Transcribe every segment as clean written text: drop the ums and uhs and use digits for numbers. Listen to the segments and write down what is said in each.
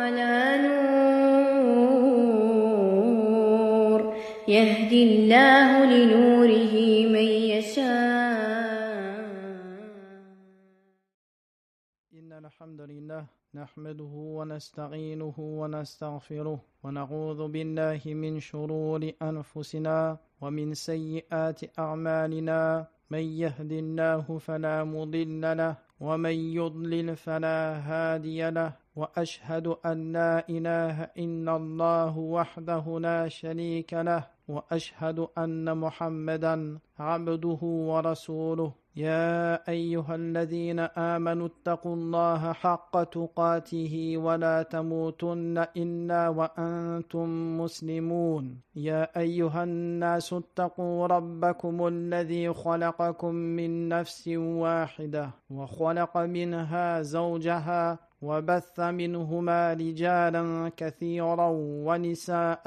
على نور يهدي الله لنوره من يشاء. إن الحمد لله نحمده ونستعينه ونستغفره ونعوذ بالله من شرور أنفسنا ومن سيئات أعمالنا. من يهد الله فلا مضل له ومن يضلل فلا هادي له. وأشهد أن لا إله إلا الله وحده لا شريك له وأشهد أن محمدا عبده ورسوله. يا أيها الذين آمنوا اتقوا الله حق تقاته ولا تموتن إلا وأنتم مسلمون. يا أيها الناس اتقوا ربكم الذي خلقكم من نفس واحدة وخلق منها زوجها وبث منهما رجالا كثيرا ونساء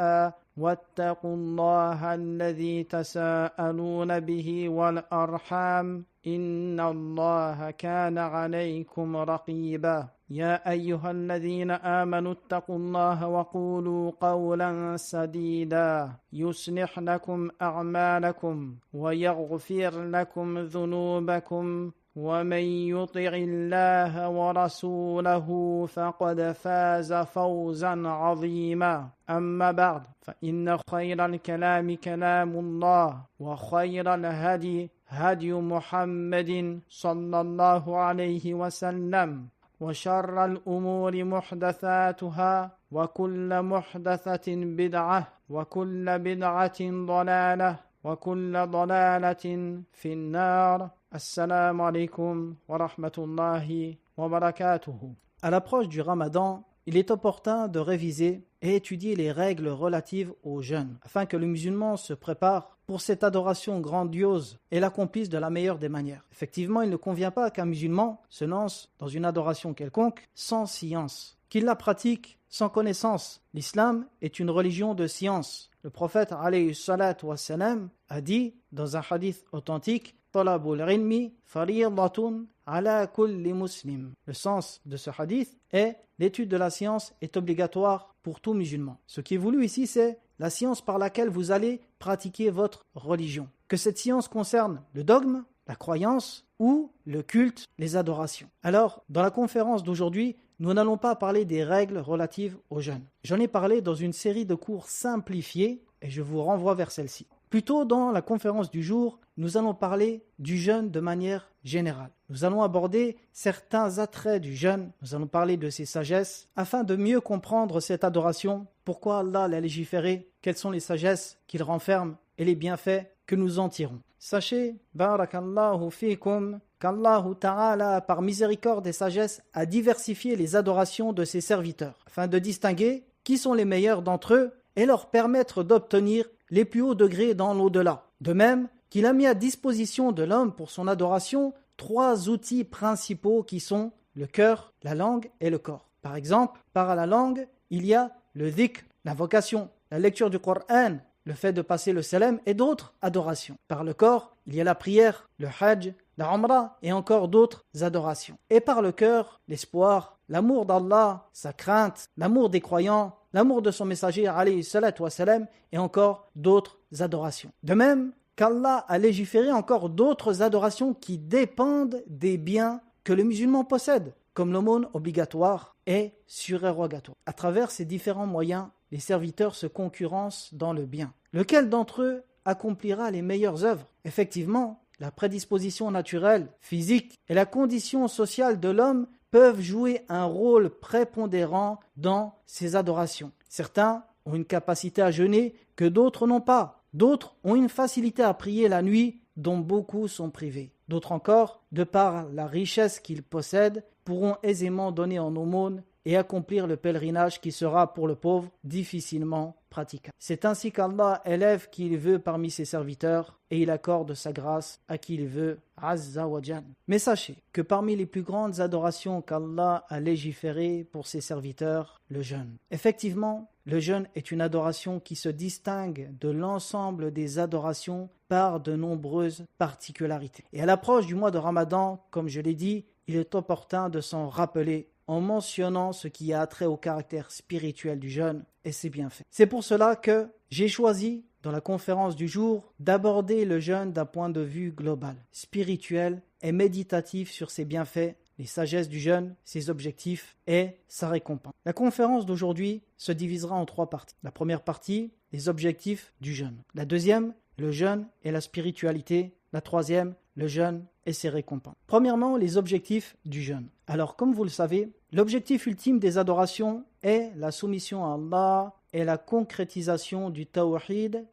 واتقوا الله الذي تساءلون به والأرحام إن الله كان عليكم رقيبا. يا أيها الذين آمنوا اتقوا الله وقولوا قولا سديدا يصلح لكم أعمالكم ويغفر لكم ذنوبكم ومن يطع الله ورسوله فقد فاز فوزا عظيما. أما بعد فإن خير الكلام كلام الله وخير الهدي هدي محمد صلى الله عليه وسلم وشر الأمور محدثاتها وكل محدثة بدعة وكل بدعة ضلالة وكل ضلالة في النار. Assalamu alaikum wa rahmatullahi wa barakatuhu. À l'approche du Ramadan, il est opportun de réviser et étudier les règles relatives au jeûne, afin que le musulman se prépare pour cette adoration grandiose et l'accomplisse de la meilleure des manières. Effectivement, il ne convient pas qu'un musulman se lance dans une adoration quelconque sans science, qu'il la pratique sans connaissance. L'islam est une religion de science. Le prophète alayhi salatu wassalam a dit dans un hadith authentique: Talabul ilmi faridatun ala kulli muslim. Le sens de ce hadith est: l'étude de la science est obligatoire pour tout musulman. Ce qui est voulu ici, c'est la science par laquelle vous allez pratiquer votre religion. Que cette science concerne le dogme, la croyance ou le culte, les adorations. Alors, dans la conférence d'aujourd'hui, nous n'allons pas parler des règles relatives au jeûne. J'en ai parlé dans une série de cours simplifiés et je vous renvoie vers celle-ci. Plutôt dans la conférence du jour, nous allons parler du jeûne de manière générale. Nous allons aborder certains attraits du jeûne, nous allons parler de ses sagesses, afin de mieux comprendre cette adoration, pourquoi Allah l'a légiféré, quelles sont les sagesses qu'il renferme et les bienfaits que nous en tirons. Sachez, barakallahu fikum, qu'Allah Ta'ala, par miséricorde et sagesse, a diversifié les adorations de ses serviteurs, afin de distinguer qui sont les meilleurs d'entre eux et leur permettre d'obtenir les plus hauts degrés dans l'au-delà. De même qu'il a mis à disposition de l'homme pour son adoration 3 outils principaux qui sont le cœur, la langue et le corps. Par exemple, par la langue, il y a le dhikr, l'invocation, la lecture du Coran, le fait de passer le salam et d'autres adorations. Par le corps, il y a la prière, le hajj, la umrah et encore d'autres adorations. Et par le cœur, l'espoir, l'amour d'Allah, sa crainte, l'amour des croyants, l'amour de son messager alayhi salatu wassalam et encore d'autres adorations. De même qu'Allah a légiféré encore d'autres adorations qui dépendent des biens que le musulman possède, comme l'aumône obligatoire et surérogatoire. À travers ces différents moyens, les serviteurs se concurrencent dans le bien. Lequel d'entre eux accomplira les meilleures œuvres? Effectivement, la prédisposition naturelle, physique et la condition sociale de l'homme peuvent jouer un rôle prépondérant dans ces adorations. Certains ont une capacité à jeûner que d'autres n'ont pas. D'autres ont une facilité à prier la nuit dont beaucoup sont privés. D'autres encore, de par la richesse qu'ils possèdent, pourront aisément donner en aumône et accomplir le pèlerinage qui sera pour le pauvre difficilement praticable. C'est ainsi qu'Allah élève qui il veut parmi ses serviteurs et il accorde sa grâce à qui il veut, Azza wa Jal. Mais sachez que parmi les plus grandes adorations qu'Allah a légiférées pour ses serviteurs, le jeûne. Effectivement, le jeûne est une adoration qui se distingue de l'ensemble des adorations par de nombreuses particularités. Et à l'approche du mois de Ramadan, comme je l'ai dit, il est opportun de s'en rappeler en mentionnant ce qui a trait au caractère spirituel du jeûne et ses bienfaits. C'est pour cela que j'ai choisi, dans la conférence du jour, d'aborder le jeûne d'un point de vue global, spirituel et méditatif sur ses bienfaits, les sagesses du jeûne, ses objectifs et sa récompense. La conférence d'aujourd'hui se divisera en 3 parties. La première partie, les objectifs du jeûne. La deuxième, le jeûne et la spiritualité. La troisième, le jeûne et ses récompenses. Premièrement, les objectifs du jeûne. Alors, comme vous le savez, l'objectif ultime des adorations est la soumission à Allah et la concrétisation du tawhid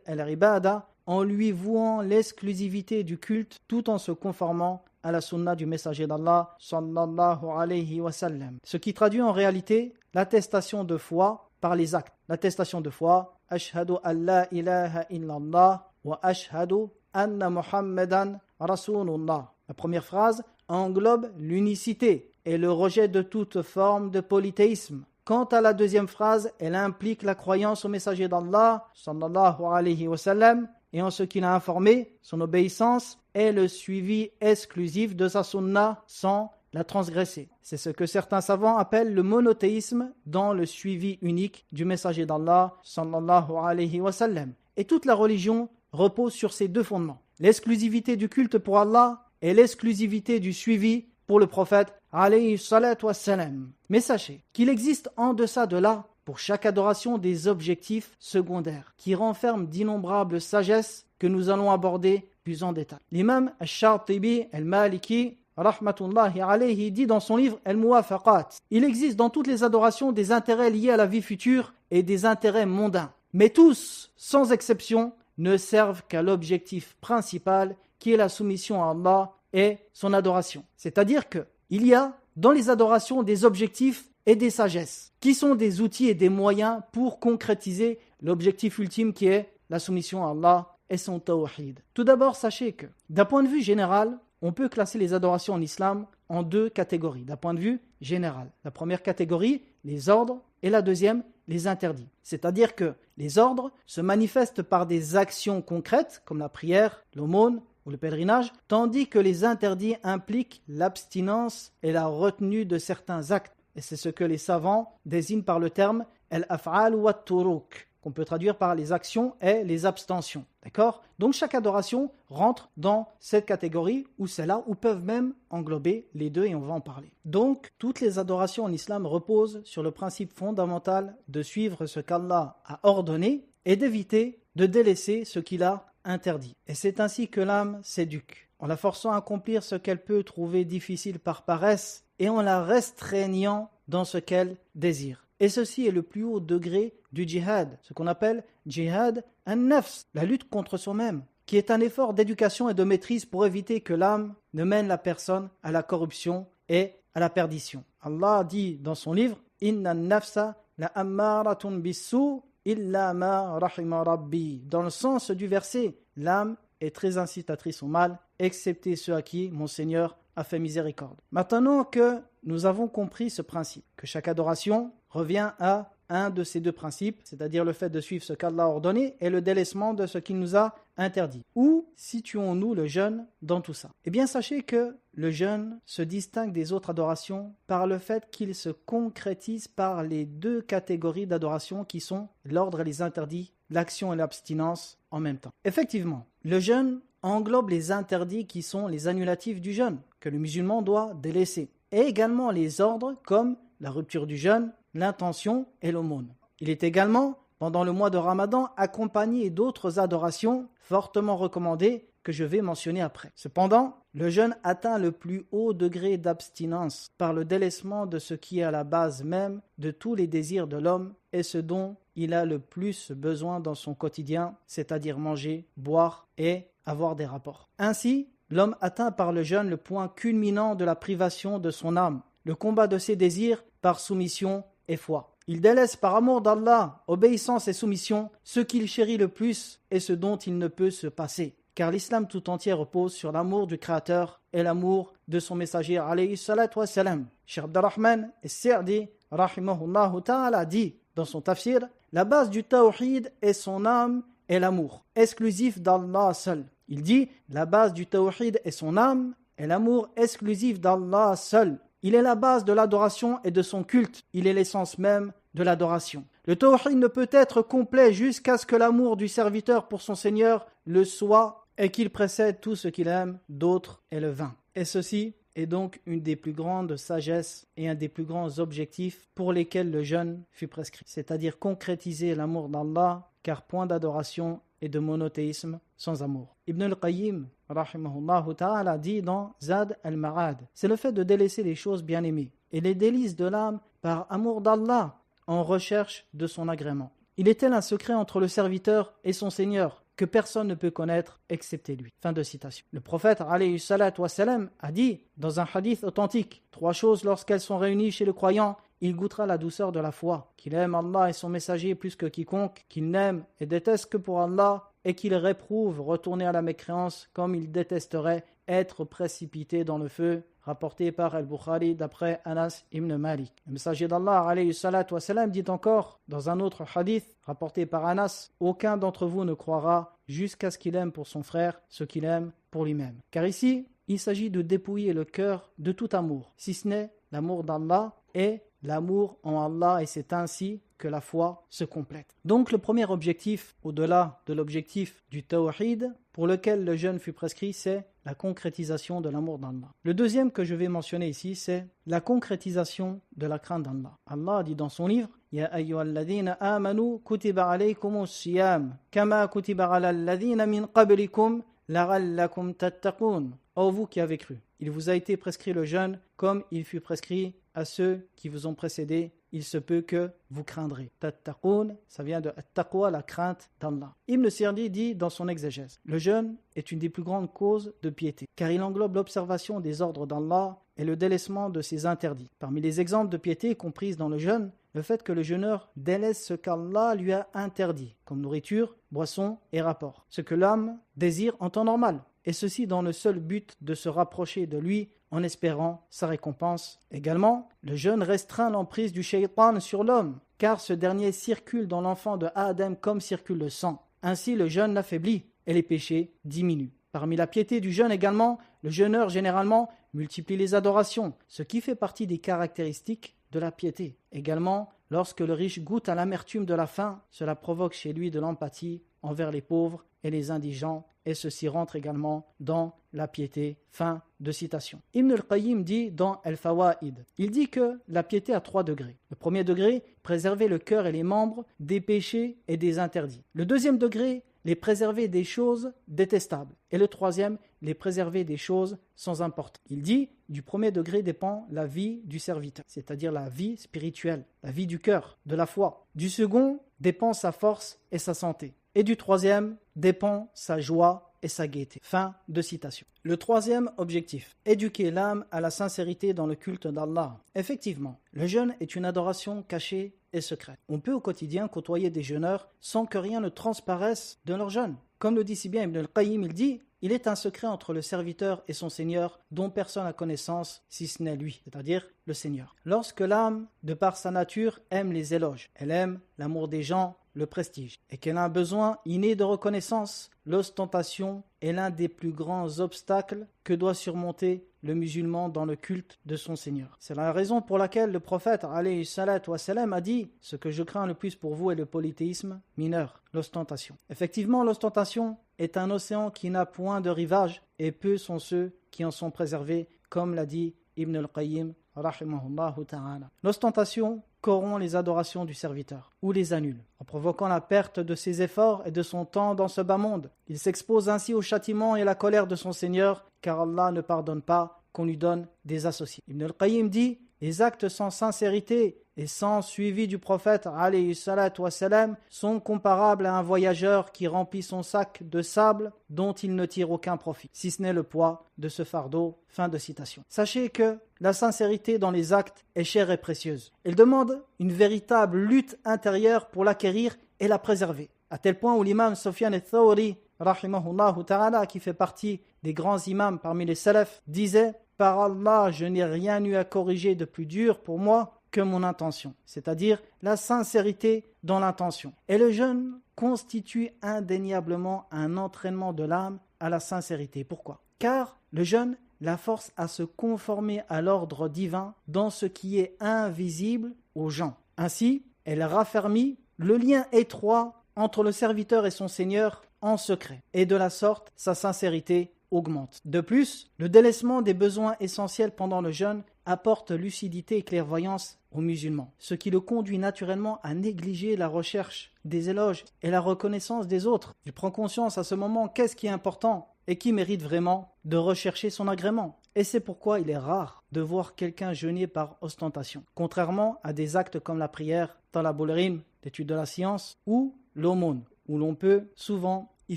al-ibada, en lui vouant l'exclusivité du culte tout en se conformant à la sunna du messager d'Allah sallallahu alayhi wa sallam. Ce qui traduit en réalité l'attestation de foi par les actes. L'attestation de foi, ashhadu an la ilaha illallah wa ashhadu anna muhammadan rasulullah. La première phrase englobe l'unicité et le rejet de toute forme de polythéisme. Quant à la deuxième phrase, elle implique la croyance au messager d'Allah sallallahu alayhi wa sallam et en ce qu'il a informé, son obéissance et le suivi exclusif de sa sunna sans la transgresser. C'est ce que certains savants appellent le monothéisme dans le suivi unique du messager d'Allah sallallahu alayhi wa sallam. Et toute la religion repose sur ces 2 fondements. L'exclusivité du culte pour Allah et l'exclusivité du suivi pour le prophète alayhi salatu wassalam. Mais sachez qu'il existe en deçà de là, pour chaque adoration, des objectifs secondaires qui renferment d'innombrables sagesses que nous allons aborder plus en détail. L'imam al-Shatibi al-Maliki rahmatullahi alayhi dit dans son livre Al-Muwafaqat: il existe dans toutes les adorations des intérêts liés à la vie future et des intérêts mondains. Mais tous, sans exception, ne servent qu'à l'objectif principal qui est la soumission à Allah et son adoration. C'est-à-dire qu'il y a dans les adorations des objectifs et des sagesses, qui sont des outils et des moyens pour concrétiser l'objectif ultime qui est la soumission à Allah et son tawhid. Tout d'abord, sachez que, d'un point de vue général, on peut classer les adorations en islam en 2 catégories, d'un point de vue général. La première catégorie, les ordres, et la deuxième, les interdits. C'est-à-dire que les ordres se manifestent par des actions concrètes, comme la prière, l'aumône ou le pèlerinage, tandis que les interdits impliquent l'abstinence et la retenue de certains actes. Et c'est ce que les savants désignent par le terme al-af'al wa at-turuk, qu'on peut traduire par les actions et les abstentions. D'accord ? Donc chaque adoration rentre dans cette catégorie ou celle-là, ou peuvent même englober les 2 et on va en parler. Donc toutes les adorations en islam reposent sur le principe fondamental de suivre ce qu'Allah a ordonné et d'éviter de délaisser ce qu'il a interdit. Et c'est ainsi que l'âme s'éduque, en la forçant à accomplir ce qu'elle peut trouver difficile par paresse et en la restreignant dans ce qu'elle désire. Et ceci est le plus haut degré du djihad, ce qu'on appelle djihad an-nafs, la lutte contre soi-même, qui est un effort d'éducation et de maîtrise pour éviter que l'âme ne mène la personne à la corruption et à la perdition. Allah dit dans son livre « Inna an-nafsa la ammaratun bis-su illa ma rahima rabbi » dans le sens du verset, l'âme est très incitatrice au mal, excepté ceux à qui mon Seigneur a fait miséricorde. Maintenant que nous avons compris ce principe, que chaque adoration revient à un de ces 2 principes, c'est-à-dire le fait de suivre ce qu'Allah a ordonné et le délaissement de ce qu'il nous a interdit. Où situons-nous le jeûne dans tout ça ? Eh bien, sachez que le jeûne se distingue des autres adorations par le fait qu'il se concrétise par les 2 catégories d'adoration qui sont l'ordre et les interdits, l'action et l'abstinence en même temps. Effectivement, le jeûne englobe les interdits qui sont les annulatifs du jeûne, que le musulman doit délaisser, et également les ordres comme la rupture du jeûne, l'intention et l'aumône. Il est également, pendant le mois de Ramadan, accompagné d'autres adorations fortement recommandées que je vais mentionner après. Cependant, le jeûne atteint le plus haut degré d'abstinence par le délaissement de ce qui est à la base même de tous les désirs de l'homme et ce dont il a le plus besoin dans son quotidien, c'est-à-dire manger, boire et avoir des rapports. Ainsi, l'homme atteint par le jeûne le point culminant de la privation de son âme, le combat de ses désirs par soumission et foi. Il délaisse par amour d'Allah, obéissance et soumission, ce qu'il chérit le plus et ce dont il ne peut se passer. Car l'islam tout entier repose sur l'amour du Créateur et l'amour de son messager alayhi salatu wassalam. Cheikh Abdurrahman as-Sa'di rahimahullah ta'ala dit dans son tafsir, la base du tawhid est son âme et l'amour, exclusif d'Allah seul. Il dit, la base du tawhid est son âme et l'amour exclusif d'Allah seul. Il est la base de l'adoration et de son culte. Il est l'essence même de l'adoration. Le tawhid ne peut être complet jusqu'à ce que l'amour du serviteur pour son Seigneur le soit et qu'il précède tout ce qu'il aime, d'autre est le vain. Et ceci est donc une des plus grandes sagesses et un des plus grands objectifs pour lesquels le jeûne fut prescrit. C'est-à-dire concrétiser l'amour d'Allah, car point d'adoration et de monothéisme sans amour. Ibn al-Qayyim, rahimahullah ta'ala, dit dans Zad al-Ma'ad, c'est le fait de délaisser les choses bien aimées et les délices de l'âme par amour d'Allah en recherche de son agrément. Il est tel un secret entre le serviteur et son Seigneur que personne ne peut connaître excepté lui. Fin de citation. Le prophète alayhi salatu wassalam a dit dans un hadith authentique, 3 choses lorsqu'elles sont réunies chez le croyant, il goûtera la douceur de la foi, qu'il aime Allah et son messager plus que quiconque, qu'il n'aime et déteste que pour Allah et qu'il réprouve retourner à la mécréance comme il détesterait être précipité dans le feu, rapporté par Al-Bukhari d'après Anas ibn Malik. Le messager d'Allah alayhi salatu wassalam dit encore dans un autre hadith rapporté par Anas, aucun d'entre vous ne croira jusqu'à ce qu'il aime pour son frère ce qu'il aime pour lui-même. Car ici, il s'agit de dépouiller le cœur de tout amour, si ce n'est l'amour d'Allah et l'amour en Allah, et c'est ainsi que la foi se complète. Donc le premier objectif, au-delà de l'objectif du tawhid, pour lequel le jeûne fut prescrit, c'est la concrétisation de l'amour d'Allah. Le deuxième que je vais mentionner ici, c'est la concrétisation de la crainte d'Allah. Allah dit dans son livre, Ya ayyuhalladhina amanu kutiba alaykumus siyam kama kutiba alal ladhina min qablikum la'allakum tattaqun. Ô vous qui avez cru, il vous a été prescrit le jeûne comme il fut prescrit à ceux qui vous ont précédés, il se peut que vous craindrez. Tattaqun, ça vient de at-taqwa, la crainte d'Allah. Ibn Sirdi dit dans son exégèse, le jeûne est une des plus grandes causes de piété, car il englobe l'observation des ordres d'Allah et le délaissement de ses interdits. Parmi les exemples de piété comprises dans le jeûne, le fait que le jeûneur délaisse ce qu'Allah lui a interdit, comme nourriture, boisson et rapport, ce que l'homme désire en temps normal, et ceci dans le seul but de se rapprocher de lui en espérant sa récompense. Également, le jeûne restreint l'emprise du shaytan sur l'homme, car ce dernier circule dans l'enfant de Adam comme circule le sang. Ainsi, le jeûne l'affaiblit et les péchés diminuent. Parmi la piété du jeûne également, le jeûneur généralement multiplie les adorations, ce qui fait partie des caractéristiques de la piété. Également, lorsque le riche goûte à l'amertume de la faim, cela provoque chez lui de l'empathie envers les pauvres et les indigents, et ceci rentre également dans la piété. Fin de citation. Ibn al-Qayyim dit dans Al-Fawaid, il dit que la piété a 3 degrés. Le premier degré, préserver le cœur et les membres des péchés et des interdits. Le deuxième degré, les préserver des choses détestables. Et le troisième, les préserver des choses sans importance. Il dit, du premier degré dépend la vie du serviteur, c'est-à-dire la vie spirituelle, la vie du cœur, de la foi. Du second dépend sa force et sa santé. Et du troisième dépend sa joie et sa gaieté. Fin de citation. Le troisième objectif, éduquer l'âme à la sincérité dans le culte d'Allah. Effectivement, le jeûne est une adoration cachée et secrète. On peut au quotidien côtoyer des jeûneurs sans que rien ne transparaisse de leur jeûne. Comme le dit si bien Ibn al-Qayyim, il dit, il est un secret entre le serviteur et son Seigneur dont personne n'a connaissance si ce n'est lui, c'est-à-dire le Seigneur. Lorsque l'âme, de par sa nature, aime les éloges, elle aime l'amour des gens, le prestige, et qu'elle a un besoin inné de reconnaissance, l'ostentation est l'un des plus grands obstacles que doit surmonter le musulman dans le culte de son Seigneur. C'est la raison pour laquelle le prophète alayhi salatu wassalam a dit « Ce que je crains le plus pour vous est le polythéisme mineur, l'ostentation ». Effectivement, l'ostentation est un océan qui n'a point de rivage et peu sont ceux qui en sont préservés, comme l'a dit Ibn al-Qayyim rahimahullahu ta'ala. L'ostentation corrompt les adorations du serviteur ou les annule, en provoquant la perte de ses efforts et de son temps dans ce bas monde. Il s'expose ainsi au châtiment et à la colère de son Seigneur, car Allah ne pardonne pas qu'on lui donne des associés. Ibn al-Qayyim dit, les actes sans sincérité et sans suivi du prophète alayhi salatu wassalam sont comparables à un voyageur qui remplit son sac de sable dont il ne tire aucun profit, si ce n'est le poids de ce fardeau. Fin de citation. Sachez que la sincérité dans les actes est chère et précieuse. Elle demande une véritable lutte intérieure pour l'acquérir et la préserver. À tel point où l'imam Sufyan al-Thawri, rahimahullahu ta'ala, qui fait partie des grands imams parmi les salafs, disait « Par Allah, je n'ai rien eu à corriger de plus dur pour moi que mon intention », c'est-à-dire la sincérité dans l'intention. Et le jeûne constitue indéniablement un entraînement de l'âme à la sincérité. Pourquoi ? Car le jeûne la force à se conformer à l'ordre divin dans ce qui est invisible aux gens. Ainsi, elle raffermit le lien étroit entre le serviteur et son Seigneur en secret. Et de la sorte, sa sincérité augmente. De plus, le délaissement des besoins essentiels pendant le jeûne apporte lucidité et clairvoyance aux musulmans, ce qui le conduit naturellement à négliger la recherche des éloges et la reconnaissance des autres. Il prend conscience à ce moment qu'est-ce qui est important et qui mérite vraiment de rechercher son agrément. Et c'est pourquoi il est rare de voir quelqu'un jeûner par ostentation, contrairement à des actes comme la prière, talabul ilm, l'étude de la science, ou l'aumône, où l'on peut souvent y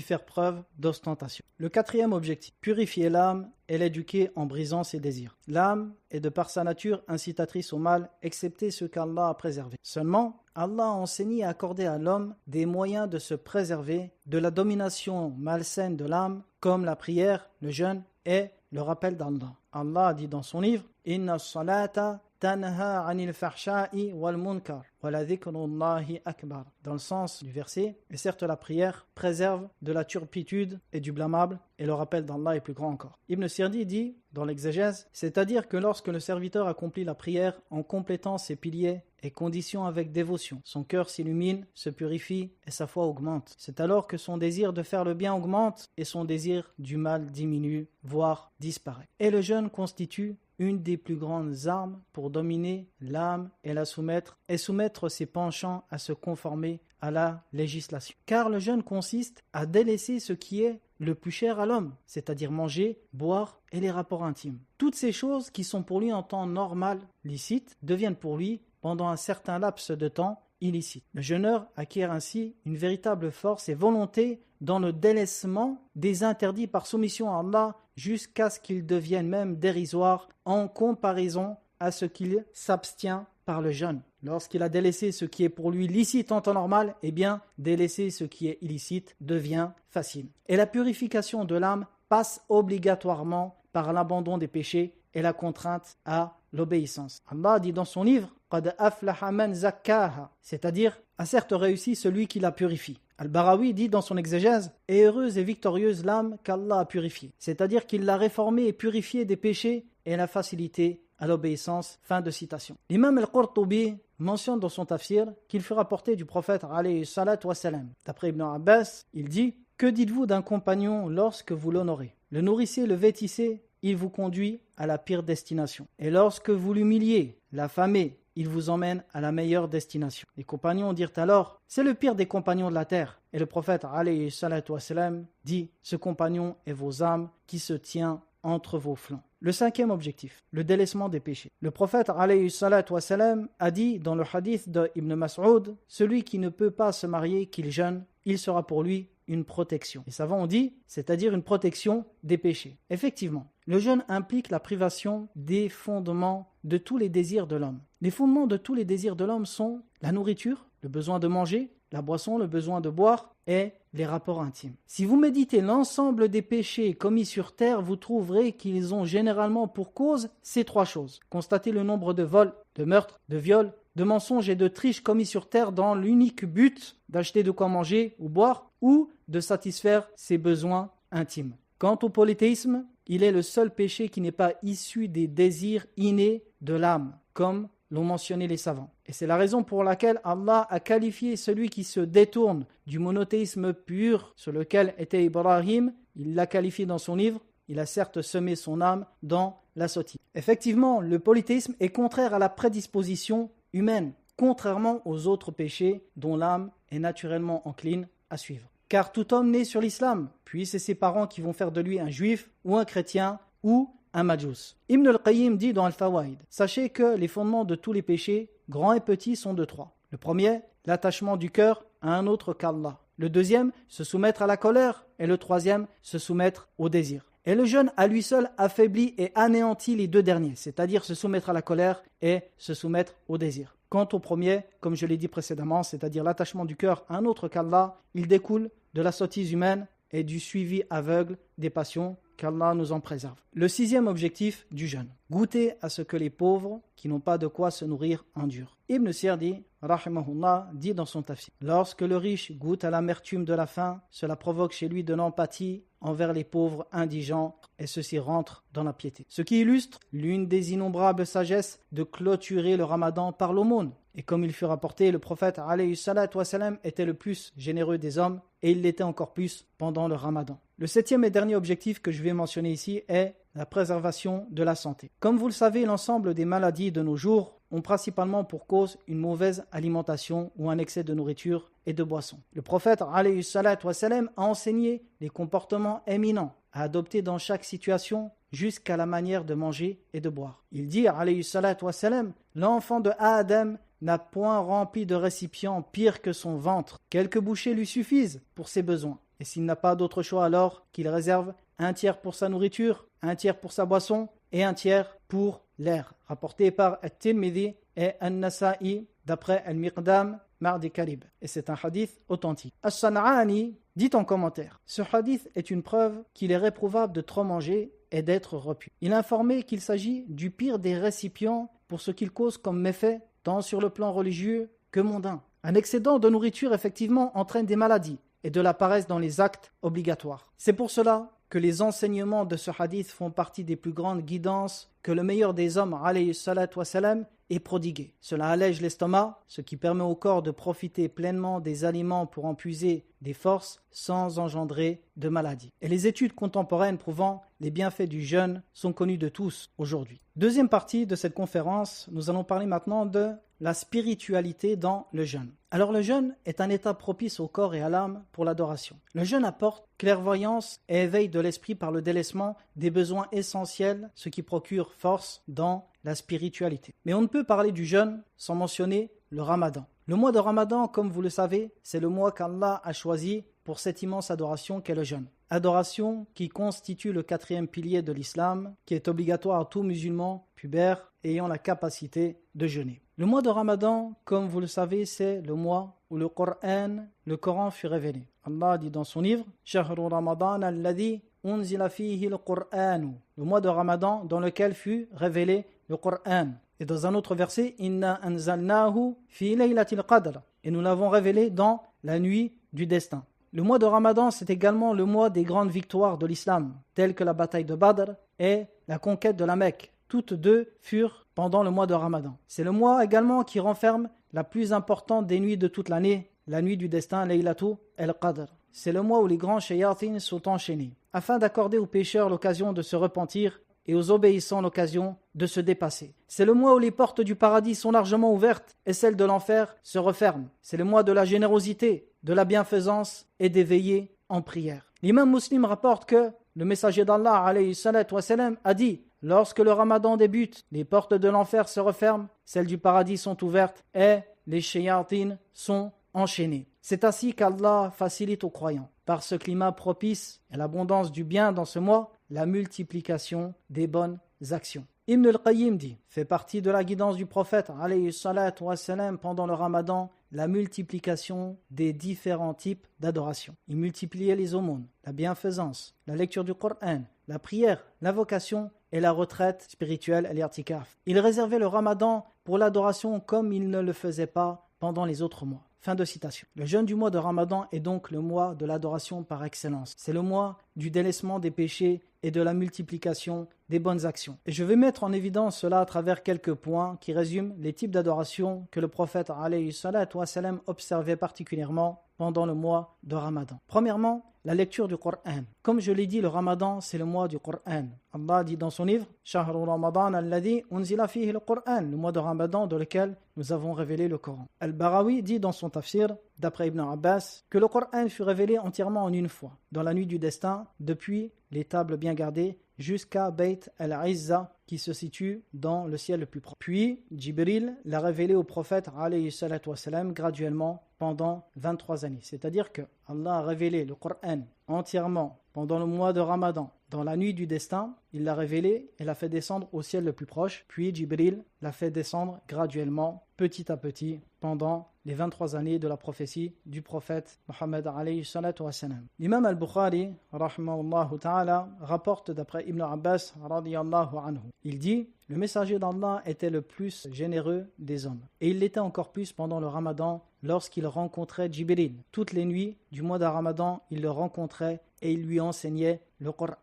faire preuve d'ostentation. Le quatrième objectif, purifier l'âme et l'éduquer en brisant ses désirs. L'âme est de par sa nature incitatrice au mal, excepté ce qu'Allah a préservé. Seulement, Allah a enseigné et accordé à l'homme des moyens de se préserver de la domination malsaine de l'âme, comme la prière, le jeûne et le rappel d'Allah. Allah a dit dans son livre « Inna as-salata tanha anil fahsha'i wal munkar wa la dhikrullahi akbar » dans le sens du verset. Et certes, la prière préserve de la turpitude et du blâmable, et le rappel d'Allah est plus grand encore. Ibn Sirdi dit dans l'exégèse, c'est-à-dire que lorsque le serviteur accomplit la prière en complétant ses piliers et conditions avec dévotion, son cœur s'illumine, se purifie et sa foi augmente. C'est alors que son désir de faire le bien augmente et son désir du mal diminue, voire disparaît. Et le jeûne constitue une des plus grandes armes pour dominer l'âme et la soumettre, et soumettre ses penchants à se conformer à la législation. Car le jeûne consiste à délaisser ce qui est le plus cher à l'homme, c'est-à-dire manger, boire et les rapports intimes. Toutes ces choses qui sont pour lui en temps normal licites deviennent pour lui, pendant un certain laps de temps, illicites. Le jeûneur acquiert ainsi une véritable force et volonté dans le délaissement des interdits par soumission à Allah jusqu'à ce qu'ils deviennent même dérisoires en comparaison à ce qu'il s'abstient par le jeûne. Lorsqu'il a délaissé ce qui est pour lui licite en temps normal, eh bien, délaisser ce qui est illicite devient facile. Et la purification de l'âme passe obligatoirement par l'abandon des péchés et la contrainte à l'obéissance. Allah dit dans son livre « Qad aflaha man zakkaha » c'est-à-dire « a certes réussi celui qui la purifie ». Al-Barawi dit dans son exégèse « Et heureuse et victorieuse l'âme qu'Allah a purifiée », c'est-à-dire qu'il l'a réformée et purifiée des péchés et l'a facilité à l'obéissance. Fin de citation. L'imam Al-Qurtubi mentionne dans son tafsir qu'il fut rapporté du prophète alayhi salatu wa salam. D'après Ibn Abbas, il dit « Que dites-vous d'un compagnon lorsque vous l'honorez? Le nourrissez, le vêtissez, il vous conduit à la pire destination. Et lorsque vous l'humiliez, l'affamez, il vous emmène à la meilleure destination. » Les compagnons dirent alors « C'est le pire des compagnons de la terre. » Et le prophète alayhi salatu wa salam dit « Ce compagnon est vos âmes qui se tient entre vos flancs. » Le cinquième objectif, le délaissement des péchés. Le prophète alayhi salatu wa salam a dit dans le hadith de Ibn Mas'ud « Celui qui ne peut pas se marier, qu'il jeûne, il sera pour lui une protection. » Les savants ont dit, c'est-à-dire une protection des péchés. Effectivement, le jeûne implique la privation des fondements de tous les désirs de l'homme. Les fondements de tous les désirs de l'homme sont la nourriture, le besoin de manger, la boisson, le besoin de boire et les rapports intimes. Si vous méditez l'ensemble des péchés commis sur terre, vous trouverez qu'ils ont généralement pour cause ces trois choses. Constatez le nombre de vols, de meurtres, de viols, de mensonges et de triches commis sur terre dans l'unique but d'acheter de quoi manger ou boire ou de satisfaire ses besoins intimes. Quant au polythéisme, il est le seul péché qui n'est pas issu des désirs innés de l'âme, comme l'ont mentionné les savants. Et c'est la raison pour laquelle Allah a qualifié celui qui se détourne du monothéisme pur sur lequel était Ibrahim, il l'a qualifié dans son livre, il a certes semé son âme dans la sottise. Effectivement, le polythéisme est contraire à la prédisposition humaine, contrairement aux autres péchés dont l'âme est naturellement encline à suivre. Car tout homme né sur l'islam, puis c'est ses parents qui vont faire de lui un juif ou un chrétien ou un majous. Ibn al-Qayyim dit dans Al-Fawaïd, sachez que les fondements de tous les péchés, grands et petits, sont de trois. Le premier, l'attachement du cœur à un autre qu'Allah. Le deuxième, se soumettre à la colère. Et le troisième, se soumettre au désir. Et le jeûne à lui seul affaiblit et anéantit les deux derniers, c'est-à-dire se soumettre à la colère et se soumettre au désir. Quant au premier, comme je l'ai dit précédemment, c'est-à-dire l'attachement du cœur à un autre qu'Allah, il découle de la sottise humaine et du suivi aveugle des passions qu'Allah nous en préserve. Le 6e objectif du jeûne, goûter à ce que les pauvres qui n'ont pas de quoi se nourrir endurent. Ibn Sirdi, rahimahullah, dit dans son tafsir: lorsque le riche goûte à l'amertume de la faim, cela provoque chez lui de l'empathie envers les pauvres indigents et ceux-ci rentrent dans la piété. Ce qui illustre l'une des innombrables sagesses de clôturer le ramadan par l'aumône. Et comme il fut rapporté, le prophète alayhi salatu wassalam était le plus généreux des hommes et il l'était encore plus pendant le ramadan. Le 7e et dernier objectif que je vais mentionner ici est la préservation de la santé. Comme vous le savez, l'ensemble des maladies de nos jours ont principalement pour cause une mauvaise alimentation ou un excès de nourriture et de boissons. Le prophète alayhi salatu wassalam a enseigné les comportements éminents à adopter dans chaque situation jusqu'à la manière de manger et de boire. Il dit alayhi salatu wassalam: l'enfant de Adam n'a point rempli de récipient pire que son ventre. Quelques bouchées lui suffisent pour ses besoins. Et s'il n'a pas d'autre choix, alors qu'il réserve un tiers pour sa nourriture, un tiers pour sa boisson et un tiers pour l'air. Rapporté par At-Tirmidhi et An-Nasa'i d'après Al-Miqdam Mardi Kalib. Et c'est un hadith authentique. As-San'ani dit en commentaire: ce hadith est une preuve qu'il est réprouvable de trop manger et d'être repu. Il a informé qu'il s'agit du pire des récipients pour ce qu'il cause comme méfait, tant sur le plan religieux que mondain. Un excédent de nourriture, effectivement, entraîne des maladies et de la paresse dans les actes obligatoires. C'est pour cela que les enseignements de ce hadith font partie des plus grandes guidances que le meilleur des hommes, alayhi salatu wassalam, ait prodigué. Cela allège l'estomac, ce qui permet au corps de profiter pleinement des aliments pour en puiser des forces sans engendrer de maladies. Et les études contemporaines prouvant les bienfaits du jeûne sont connues de tous aujourd'hui. Deuxième partie de cette conférence, nous allons parler maintenant de la spiritualité dans le jeûne. Alors le jeûne est un état propice au corps et à l'âme pour l'adoration. Le jeûne apporte clairvoyance et éveil de l'esprit par le délaissement des besoins essentiels, ce qui procure force dans la spiritualité. Mais on ne peut parler du jeûne sans mentionner le ramadan. Le mois de ramadan, comme vous le savez, c'est le mois qu'Allah a choisi pour cette immense adoration qu'est le jeûne. Adoration qui constitue le 4e pilier de l'islam, qui est obligatoire à tout musulman pubère ayant la capacité de jeûner. Le mois de ramadan, comme vous le savez, c'est le mois où le Coran fut révélé. Allah dit dans son livre: Shahru Ramadan alladhi unzila fihi al-Qur'an. Le mois de ramadan dans lequel fut révélé le Coran. Et dans un autre verset: Inna anzalnahu fi laylatil qadr. Et nous l'avons révélé dans la nuit du destin. Le mois de Ramadan, c'est également le mois des grandes victoires de l'islam, telles que la bataille de Badr et la conquête de la Mecque. Toutes deux furent pendant le mois de Ramadan. C'est le mois également qui renferme la plus importante des nuits de toute l'année, la nuit du destin, Laylatul Qadr. C'est le mois où les grands shayatins sont enchaînés, afin d'accorder aux pécheurs l'occasion de se repentir et aux obéissants l'occasion de se dépasser. C'est le mois où les portes du paradis sont largement ouvertes et celles de l'enfer se referment. C'est le mois de la générosité, de la bienfaisance et des veillées en prière. L'imam Muslim rapporte que le messager d'Allah alayhi salatu wassalam a dit: lorsque le ramadan débute, les portes de l'enfer se referment, celles du paradis sont ouvertes et les shayatines sont enchaînées. C'est ainsi qu'Allah facilite aux croyants, par ce climat propice et l'abondance du bien dans ce mois, la multiplication des bonnes actions. Ibn al-Qayyim dit: fait partie de la guidance du prophète alayhi salatu wassalam pendant le ramadan la multiplication des différents types d'adoration. Il multipliait les aumônes, la bienfaisance, la lecture du Coran, la prière, l'invocation et la retraite spirituelle, l'irtikaf. Il réservait le ramadan pour l'adoration comme il ne le faisait pas pendant les autres mois. Fin de citation. Le jeûne du mois de Ramadan est donc le mois de l'adoration par excellence. C'est le mois du délaissement des péchés et de la multiplication des bonnes actions. Et je vais mettre en évidence cela à travers quelques points qui résument les types d'adoration que le prophète alayhi salatu wassalam observait particulièrement pendant le mois de Ramadan. Premièrement, la lecture du Coran. Comme je l'ai dit, le Ramadan, c'est le mois du Coran. Allah dit dans son livre: Shahru Ramadan alladhi unzila fihi al-Qur'an, le mois de Ramadan dans lequel nous avons révélé le Coran. Al-Barawi dit dans son tafsir, d'après Ibn Abbas, que le Coran fut révélé entièrement en une fois, dans la nuit du destin, depuis les tables bien gardées jusqu'à Bayt al-Izza qui se situe dans le ciel le plus proche. Puis Jibril l'a révélé au prophète alayhi salatu wassalam graduellement pendant 23 années. C'est-à-dire que Allah a révélé le Coran entièrement pendant le mois de Ramadan. Dans la nuit du destin, il l'a révélé et l'a fait descendre au ciel le plus proche. Puis Jibril l'a fait descendre graduellement petit à petit pendant les 23 années de la prophétie du prophète Mohammed alayhi salatu wa salam. L'imam al-Bukhari rahimahullah ta'ala rapporte d'après Ibn Abbas radiyallahu anhu. Il dit: le messager d'Allah était le plus généreux des hommes et il l'était encore plus pendant le Ramadan lorsqu'il rencontrait Jibril. Toutes les nuits du mois de Ramadan, il le rencontrait et il lui enseignait le Coran.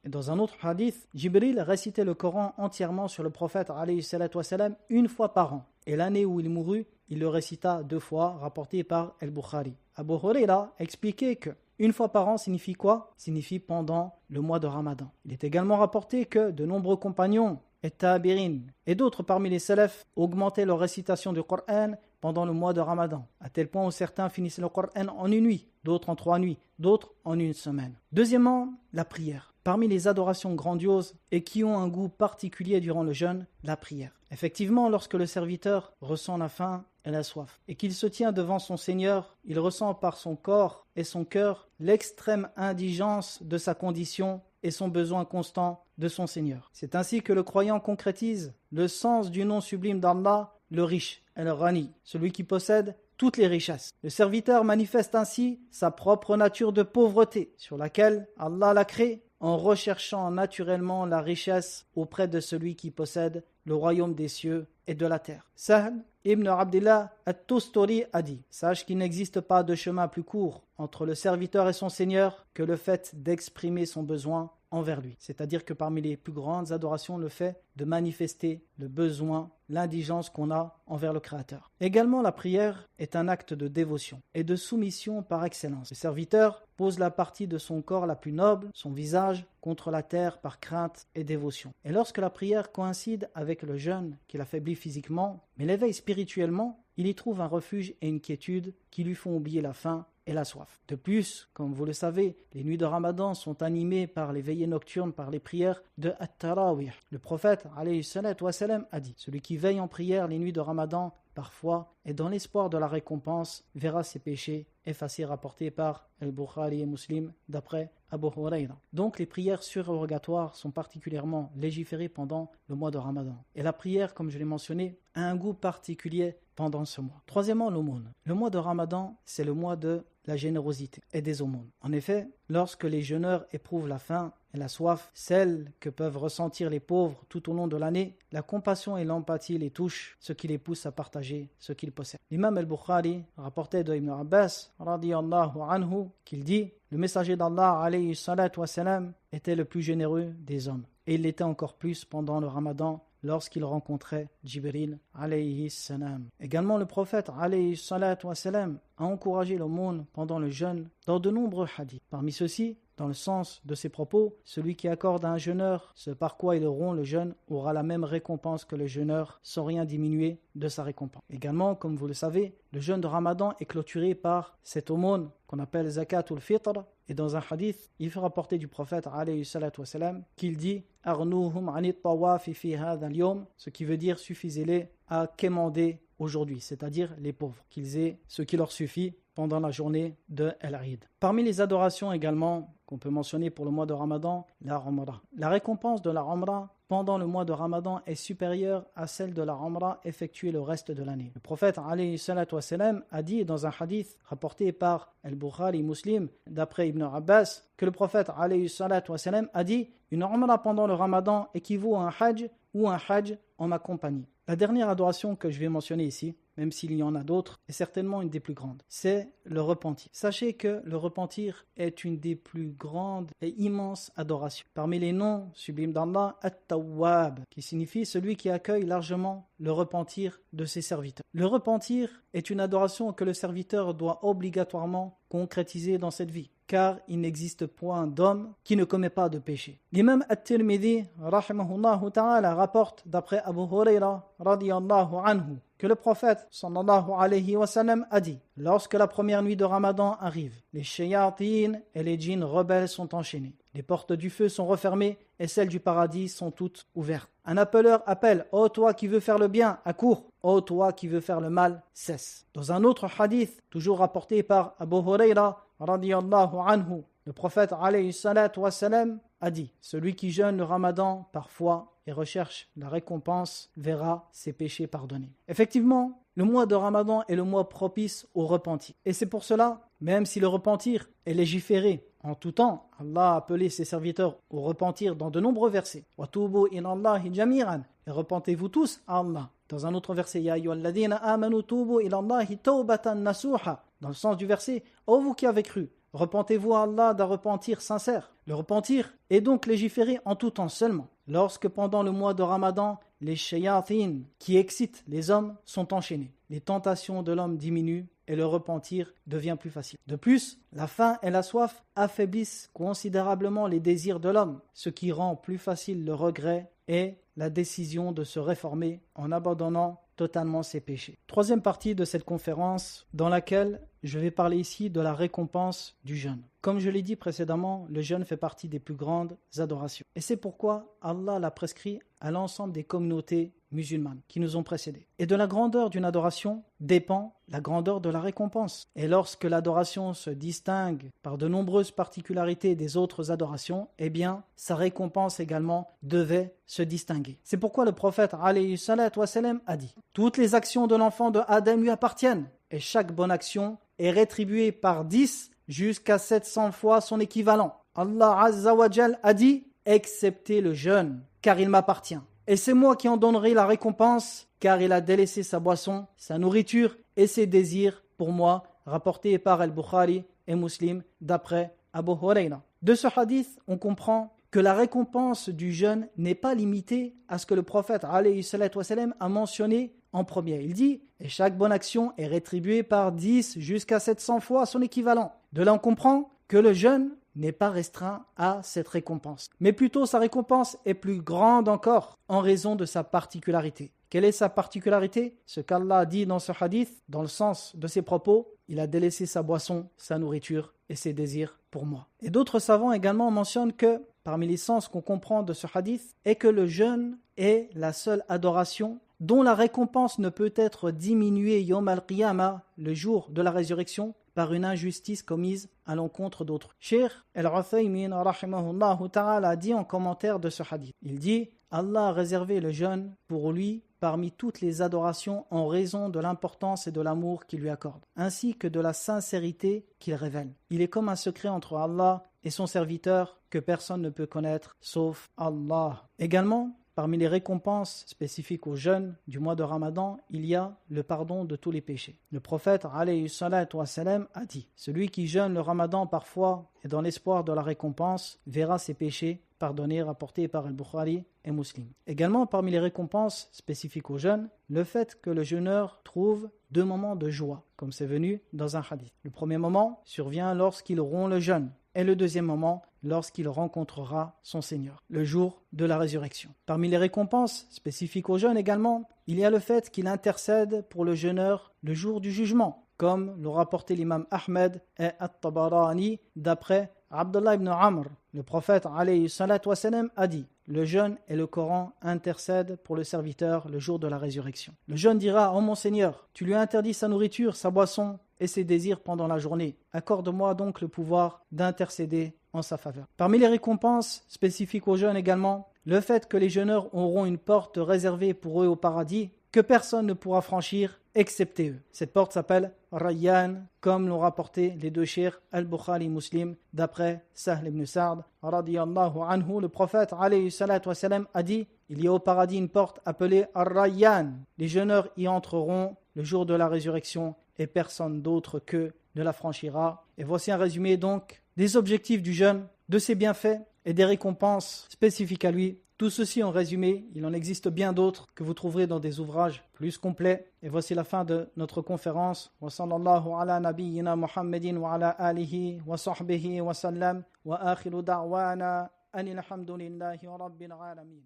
Et dans un autre hadith, Jibril récitait le Coran entièrement sur le prophète alayhi salatu wa salam une fois par an. Et l'année où il mourut, il le récita 2 fois, rapporté par Al-Bukhari. Abu Huraira expliquait que une fois par an signifie quoi? Signifie pendant le mois de Ramadan. Il est également rapporté que de nombreux compagnons et tabirin et d'autres parmi les salafs augmentaient leur récitation du Coran pendant le mois de Ramadan, à tel point où certains finissaient le Coran en une nuit, d'autres en 3 nuits, d'autres en une semaine. Deuxièmement, la prière. Parmi les adorations grandioses et qui ont un goût particulier durant le jeûne, la prière. Effectivement, lorsque le serviteur ressent la faim et la soif et qu'il se tient devant son Seigneur, il ressent par son corps et son cœur l'extrême indigence de sa condition et son besoin constant de son Seigneur. C'est ainsi que le croyant concrétise le sens du nom sublime d'Allah, le riche, El-Ghani, celui qui possède toutes les richesses. Le serviteur manifeste ainsi sa propre nature de pauvreté sur laquelle Allah l'a créé en recherchant naturellement la richesse auprès de celui qui possède le royaume des cieux et de la terre. Sahl ibn Abdillah at-Tusturi a dit: sache qu'il n'existe pas de chemin plus court entre le serviteur et son Seigneur que le fait d'exprimer son besoin envers lui. C'est-à-dire que parmi les plus grandes adorations, le fait de manifester le besoin, l'indigence qu'on a envers le Créateur. Également, la prière est un acte de dévotion et de soumission par excellence. Le serviteur pose la partie de son corps la plus noble, son visage, contre la terre par crainte et dévotion. Et lorsque la prière coïncide avec le jeûne qui l'affaiblit physiquement, mais l'éveille spirituellement, il y trouve un refuge et une quiétude qui lui font oublier la faim et la soif. De plus, comme vous le savez, les nuits de Ramadan sont animées par les veillées nocturnes, par les prières de At-Tarawih. Le prophète alayhi salatu wa salam a dit: celui qui veille en prière les nuits de Ramadan, parfois, et dans l'espoir de la récompense, verra ses péchés effacés, rapportés par Al-Bukhari et Muslim, d'après Abu Huraira. Donc les prières surérogatoires sont particulièrement légiférées pendant le mois de Ramadan. Et la prière, comme je l'ai mentionné, a un goût particulier pendant ce mois. Troisièmement, l'aumône. Le mois de Ramadan, c'est le mois de la générosité et des aumônes. En effet, lorsque les jeûneurs éprouvent la faim et la soif, celles que peuvent ressentir les pauvres tout au long de l'année, la compassion et l'empathie les touchent, ce qui les pousse à partager ce qu'ils possèdent. L'imam al-Bukhari rapportait de Ibn Abbas radiyallahu anhu qu'il dit: le messager d'Allah alayhi salatu wa salam était le plus généreux des hommes, et il l'était encore plus pendant le Ramadan lorsqu'il rencontrait Jibril alayhi salam. Également, le prophète alayhi salatu wa salam a encouragé l'aumône pendant le jeûne dans de nombreux hadiths. Parmi ceux-ci, dans le sens de ses propos, celui qui accorde à un jeûneur ce par quoi il rompt le jeûne aura la même récompense que le jeûneur sans rien diminuer de sa récompense. Également, comme vous le savez, le jeûne de Ramadan est clôturé par cette aumône qu'on appelle Zakatul Fitr. Et dans un hadith, il fait rapporter du prophète alayhi salatu wa salam qu'il dit: Arnuhum anit tawafi fi hadha al-yawm, ce qui veut dire suffisez-les à quémander aujourd'hui, c'est-à-dire les pauvres, qu'ils aient ce qui leur suffit pendant la journée de El-Eid. Parmi les adorations également qu'on peut mentionner pour le mois de Ramadan, la Umrah. La récompense de la Umrah pendant le mois de Ramadan est supérieure à celle de la Umrah effectuée le reste de l'année. Le prophète alayhi salatu wa salam a dit dans un hadith rapporté par Al-Bukhari Muslim d'après Ibn Abbas que le prophète alayhi salatu wa salam a dit: une Umrah pendant le Ramadan équivaut à un Hajj ou un Hajj en ma compagnie. La dernière adoration que je vais mentionner ici, même s'il y en a d'autres, est certainement une des plus grandes. C'est le repentir. Sachez que le repentir est une des plus grandes et immenses adorations. Parmi les noms sublimes d'Allah, At-Tawwab, qui signifie celui qui accueille largement le repentir de ses serviteurs. Le repentir est une adoration que le serviteur doit obligatoirement concrétiser dans cette vie, car il n'existe point d'homme qui ne commet pas de péché. L'imam At-Tirmidhi, rahimahullah ta'ala, rapporte d'après Abu Huraira, radiyallahu anhu, que le prophète sallallahu alayhi wa sallam a dit: lorsque la première nuit de Ramadan arrive, les shayatin et les djinns rebelles sont enchaînés. Les portes du feu sont refermées et celles du paradis sont toutes ouvertes. Un appeleur appelle: ô toi qui veux faire le bien, accours. Ô toi qui veux faire le mal, cesse. Dans un autre hadith, toujours rapporté par Abu Huraira, radiyallahu anhu, le prophète alayhi salatu wa salam a dit: celui qui jeûne le Ramadan parfois et recherche la récompense verra ses péchés pardonnés. Effectivement, le mois de Ramadan est le mois propice au repentir. Et c'est pour cela, même si le repentir est légiféré en tout temps, Allah a appelé ses serviteurs au repentir dans de nombreux versets. « Wa tubu ilallahi jami'an » et repentez-vous tous à Allah. Dans un autre verset, « Ya ayyuhalladhina amanu tubu ilallahi tawbatan nasuha » dans le sens du verset, « Ô vous qui avez cru, repentez-vous à Allah d'un repentir sincère. » Le repentir est donc légiféré en tout temps seulement. Lorsque pendant le mois de Ramadan, les shayatin qui excitent les hommes sont enchaînés, les tentations de l'homme diminuent et le repentir devient plus facile. De plus, la faim et la soif affaiblissent considérablement les désirs de l'homme, ce qui rend plus facile le regret et la décision de se réformer en abandonnant totalement ses péchés. Troisième partie de cette conférence dans laquelle je vais parler ici de la récompense du jeûne. Comme je l'ai dit précédemment, le jeûne fait partie des plus grandes adorations. Et c'est pourquoi Allah l'a prescrit à l'ensemble des communautés musulmanes qui nous ont précédés. Et de la grandeur d'une adoration dépend la grandeur de la récompense. Et lorsque l'adoration se distingue par de nombreuses particularités des autres adorations, eh bien, sa récompense également devait se distinguer. C'est pourquoi le prophète alayhi salatu wassalam a dit « Toutes les actions de l'enfant de Adam lui appartiennent, et chaque bonne action est rétribuée par 10 jusqu'à 700 fois son équivalent. Allah Azza wa Jal a dit « Excepté le jeûne, car il m'appartient. Et c'est moi qui en donnerai la récompense, car il a délaissé sa boisson, sa nourriture et ses désirs pour moi, rapporté par Al-Bukhari et Muslim d'après Abu Huraira. » De ce hadith, on comprend que la récompense du jeûne n'est pas limitée à ce que le prophète alayhi salatu wassalam a mentionné en premier. Il dit « Et chaque bonne action est rétribuée par 10 jusqu'à 700 fois son équivalent. » De là, on comprend que le jeûne n'est pas restreint à cette récompense. Mais plutôt, sa récompense est plus grande encore en raison de sa particularité. Quelle est sa particularité? Ce qu'Allah dit dans ce hadith, dans le sens de ses propos, il a délaissé sa boisson, sa nourriture et ses désirs pour moi. Et d'autres savants également mentionnent que, parmi les sens qu'on comprend de ce hadith, est que le jeûne est la seule adoration dont la récompense ne peut être diminuée Yawm al-Qiyamah, le jour de la résurrection, par une injustice commise à l'encontre d'autres. Cheikh Al-Uthaymin rahimahullah ta'ala a dit en commentaire de ce hadith, il dit « Allah a réservé le jeûne pour lui parmi toutes les adorations en raison de l'importance et de l'amour qu'il lui accorde, ainsi que de la sincérité qu'il révèle. Il est comme un secret entre Allah et son serviteur que personne ne peut connaître sauf Allah. » Également, parmi les récompenses spécifiques au jeûne du mois de Ramadan, il y a le pardon de tous les péchés. Le prophète alayhi salatu wassalam a dit « Celui qui jeûne le Ramadan parfois et dans l'espoir de la récompense verra ses péchés pardonnés, rapportés par Al-Bukhari et Muslim. » Également, parmi les récompenses spécifiques au jeûne, le fait que le jeûneur trouve 2 moments de joie, comme c'est venu dans un hadith. Le premier moment survient lorsqu'il rompt le jeûne, et le deuxième moment lorsqu'il rencontrera son Seigneur, le jour de la résurrection. Parmi les récompenses spécifiques au jeûne également, il y a le fait qu'il intercède pour le jeûneur le jour du jugement, comme l'ont rapporté l'imam Ahmed et At-Tabarani d'après Abdullah ibn Amr. Le prophète alayhi salatu wassalam a dit « Le jeûne et le Coran intercèdent pour le serviteur le jour de la résurrection. Le jeûne dira « Ô mon Seigneur, tu lui as interdit sa nourriture, sa boisson et ses désirs pendant la journée. Accorde-moi donc le pouvoir d'intercéder en sa faveur. » Parmi les récompenses spécifiques aux jeûnes également, le fait que les jeûneurs auront une porte réservée pour eux au paradis que personne ne pourra franchir excepté eux. Cette porte s'appelle Rayyan, comme l'ont rapporté les 2 cheikhs Al-Bukhari Muslim d'après Sahl ibn Sa'd radiyallahu anhu. Le prophète alayhi salatu wassalam a dit « Il y a au paradis une porte appelée Ar-Rayyan. Les jeûneurs y entreront le jour de la résurrection et personne d'autre qu'eux ne la franchira. » Et voici un résumé donc des objectifs du jeûne, de ses bienfaits et des récompenses spécifiques à lui. Tout ceci en résumé, il en existe bien d'autres que vous trouverez dans des ouvrages plus complets. Et voici la fin de notre conférence. Wa sallallahu ala nabiyyina Muhammadin wa ala alihi wa sahbihi wa sallam wa akhiru da'wana anil hamdulillahi rabbil alamin.